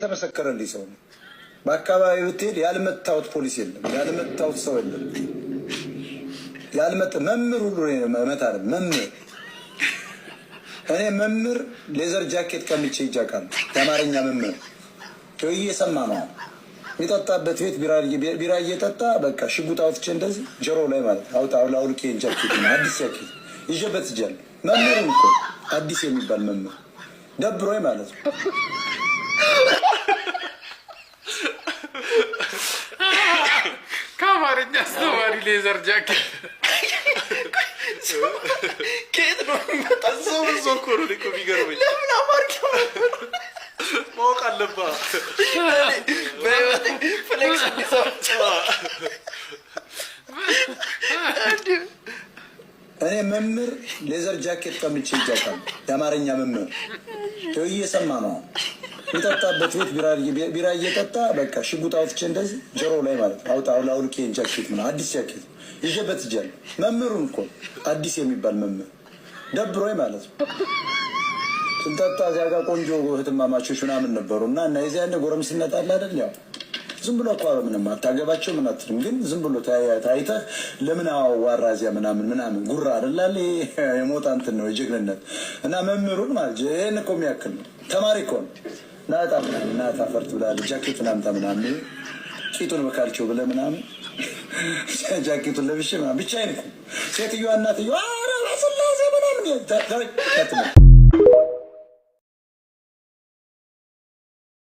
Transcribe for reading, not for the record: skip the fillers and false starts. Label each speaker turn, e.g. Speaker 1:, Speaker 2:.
Speaker 1: ተመሰከረልኝ ሰው ነው። በአካባቢው ብትሄድ ያልመታወት ፖሊስ የለም፣ ያልመታወት ሰው የለም። መምህር ሁሉ መታረ መምህር እኔ መምህር ሌዘር ጃኬት ቀምቼ ይጃቃል። የአማርኛ መምህር እየሰማ ነው የሚጠጣበት ቤት ቢራ እየጠጣ በቃ ሽጉጥ አውጥቼ እንደዚህ ጆሮ ላይ ማለት አውልቄ ጃኬት አዲስ ጃኬት ይዤበት እጃለሁ። መምህር እኮ አዲስ የሚባል መምህር ደብሮኝ ማለት ነው።
Speaker 2: ከአማርኛ አስተማሪ ሌዘር ጃኬት
Speaker 3: ከየት ነው የሚመጣው?
Speaker 2: ሰው እኮ ነው እኮ የሚገርመኝ።
Speaker 3: ለምን አማርኛ
Speaker 2: ማወቅ አለብህ።
Speaker 3: ፍሌክስ
Speaker 1: እኔ መምህር ሌዘር ጃኬት ቀምቼ ይጃቃል። የአማርኛ መምህር እየሰማ ነው የሚጠጣበት ቤት ቢራ እየጠጣ በቃ ሽጉጥ አውጥቼ እንደዚህ ጆሮ ላይ ማለት አውልቄ ጃኬት አዲስ ጃኬት ይዤበት እጃለሁ። መምህሩን እኮ አዲስ የሚባል መምህር ደብሮኝ ማለት ነው። ስንጠጣ እዚያ ጋር ቆንጆ እህትማማቾች ምናምን ነበሩ እና የዚያ ያለ ጎረምስነት አለ አይደል? ያው ዝም ብሎ እኮ ምንም አታገባቸው ምን አትልም፣ ግን ዝም ብሎ ታይተህ ለምን አዋራ እዚያ ምናምን ጉራ አይደላል የሞጣ እንትን ነው የጀግንነት እና መምህሩን ማለት ይህን እኮ የሚያክል ነው። ተማሪ እኮ ነው። ናጣ ምናምን ናጣ ፈርት ብላለች ጃኬት ምናምን ቂጡን በካልቸው ብለህ ምናምን ጃኬቱን ለብሼ ምናምን ብቻዬን እኮ ሴትዮዋ እናትየዋ ኧረ ስላሴ ምናምን